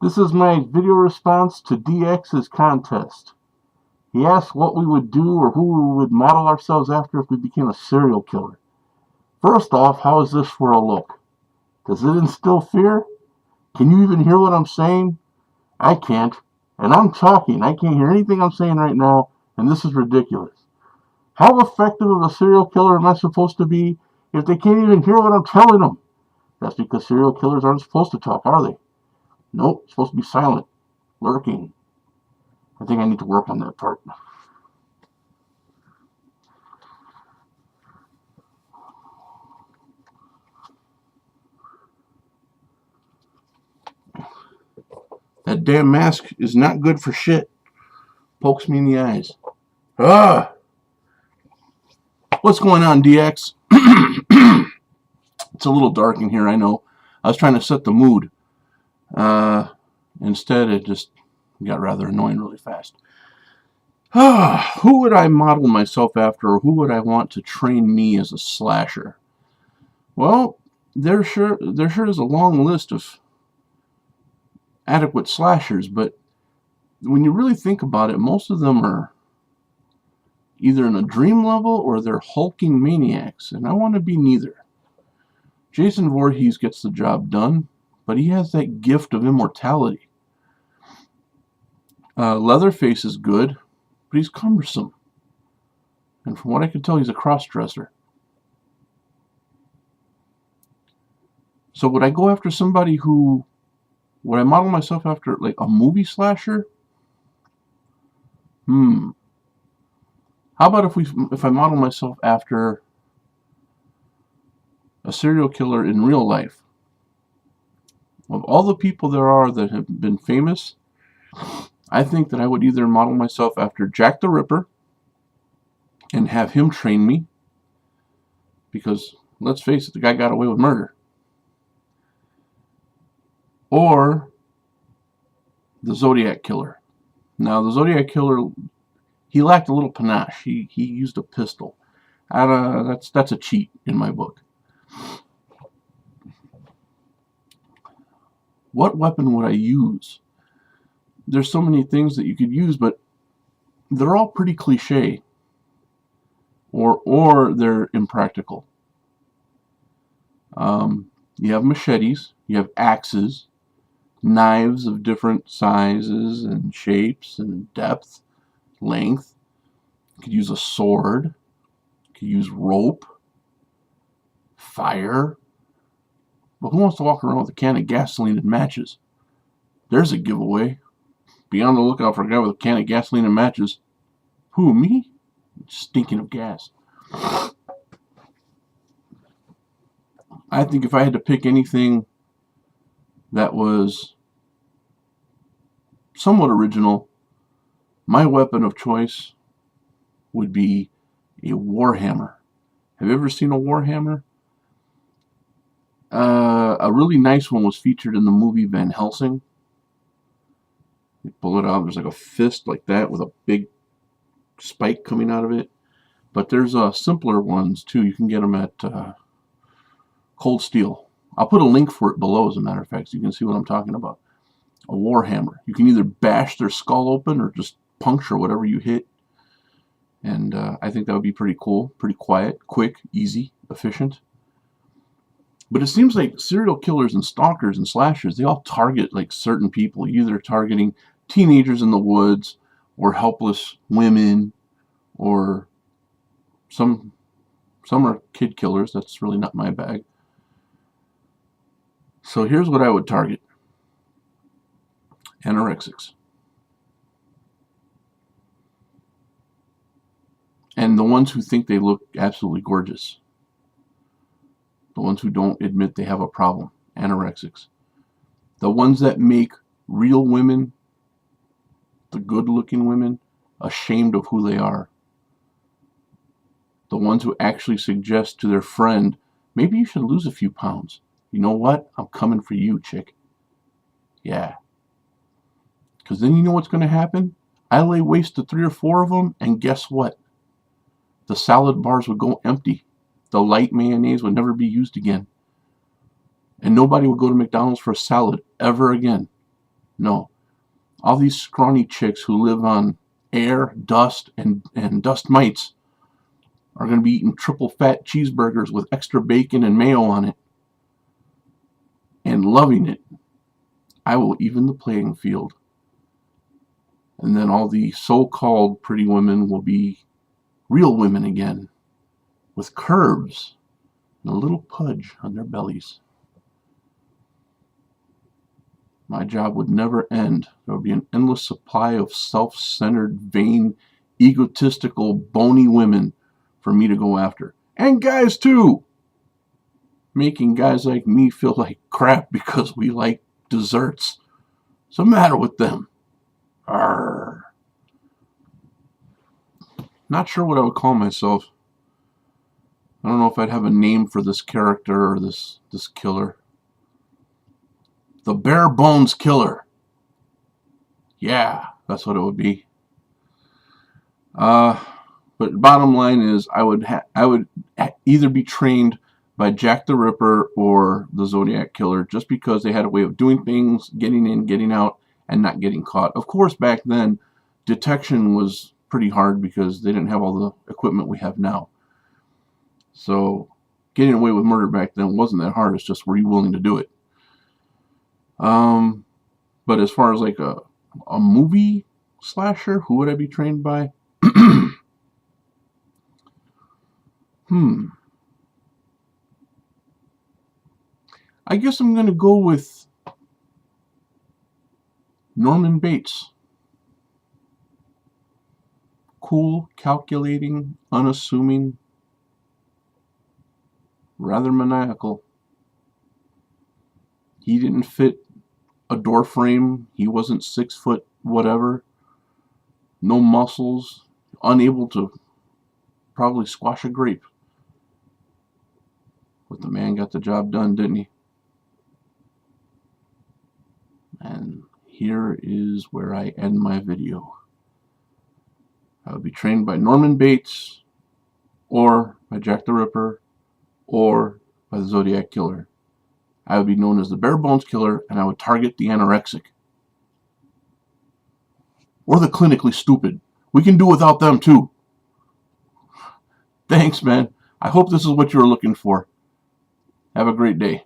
This is my video response to DX's contest. He asked what we would do or who we would model ourselves after if we became a serial killer. First off, how is this for a look? Does it instill fear? Can you even hear what I'm saying? I can't. And I'm talking. I can't hear anything I'm saying right now, and this is ridiculous. How effective of a serial killer am I supposed to be if they can't even hear what I'm telling them? That's because serial killers aren't supposed to talk, are they? Nope, it's supposed to be silent, lurking. I think I need to work on that part. That damn mask is not good for shit. Pokes me in the eyes. Ah! What's going on, DX? It's a little dark in here, I know. I was trying to set the mood. Instead, it just got rather annoying really fast. Who would I model myself after, or who would I want to train me as a slasher? Well, there sure is a long list of adequate slashers, but when you really think about it, most of them are either in a dream level or they're hulking maniacs, and I want to be neither. Jason Voorhees gets the job done, but he has that gift of immortality. Leatherface is good, but he's cumbersome. And from what I can tell, he's a cross-dresser. So would I go after somebody who... Would I model myself after, like, a movie slasher? How about if I model myself after a serial killer in real life? Of all the people there are that have been famous, I think that I would either model myself after Jack the Ripper and have him train me, because, let's face it, the guy got away with murder. Or the Zodiac Killer. Now, the Zodiac Killer, he lacked a little panache. He used a pistol. That's a cheat in my book. What weapon would I use? There's so many things that you could use, but they're all pretty cliche. Or they're impractical. You have machetes, you have axes, knives of different sizes and shapes and depth, length. You could use a sword. You could use rope, fire. But who wants to walk around with a can of gasoline and matches? There's a giveaway. Be on the lookout for a guy with a can of gasoline and matches. Who, me? Stinking of gas. I think if I had to pick anything that was somewhat original, my weapon of choice would be a warhammer. Have you ever seen a warhammer? A really nice one was featured in the movie Van Helsing. You pull it out, there's like a fist like that with a big spike coming out of it. But there's simpler ones too. You can get them at Cold Steel. I'll put a link for it below, as a matter of fact, so you can see what I'm talking about. A warhammer. You can either bash their skull open or just puncture whatever you hit. And I think that would be pretty cool, pretty quiet, quick, easy, efficient. But it seems like serial killers and stalkers and slashers, they all target like certain people, either targeting teenagers in the woods or helpless women, or some are kid killers. That's really not my bag. So here's what I would target. Anorexics. And the ones who think they look absolutely gorgeous. The ones who don't admit they have a problem. Anorexics. The ones that make real women, the good-looking women, ashamed of who they are. The ones who actually suggest to their friend, maybe you should lose a few pounds. You know what? I'm coming for you, chick. Yeah. Because then you know what's going to happen? I lay waste to 3 or 4 of them, and guess what? The salad bars would go empty. The light mayonnaise would never be used again. And nobody would go to McDonald's for a salad ever again. No. All these scrawny chicks who live on air, dust, and dust mites are going to be eating triple fat cheeseburgers with extra bacon and mayo on it and loving it. I will even the playing field. And then all the so-called pretty women will be real women again, with curves and a little pudge on their bellies. My job would never end. There would be an endless supply of self-centered, vain, egotistical, bony women for me to go after. And guys too! Making guys like me feel like crap because we like desserts. What's the matter with them? Arrgh. Not sure what I would call myself. I don't know if I'd have a name for this character or this killer. The Bare Bones Killer. Yeah, that's what it would be. But bottom line is, I would either be trained by Jack the Ripper or the Zodiac Killer, just because they had a way of doing things, getting in, getting out, and not getting caught. Of course, back then, detection was pretty hard because they didn't have all the equipment we have now. So getting away with murder back then wasn't that hard. It's just, were you willing to do it? But as far as like a movie slasher, who would I be trained by? I guess I'm going to go with Norman Bates. Cool, calculating, unassuming, rather maniacal. He didn't fit a door frame. He wasn't 6 foot whatever. No muscles. Unable to probably squash a grape. But the man got the job done, didn't he? And here is where I end my video. I would be trained by Norman Bates, or by Jack the Ripper, or by the Zodiac Killer. I would be known as the Bare Bones Killer, and I would target the anorexic. Or the clinically stupid. We can do without them too. Thanks, man. I hope this is what you were looking for. Have a great day.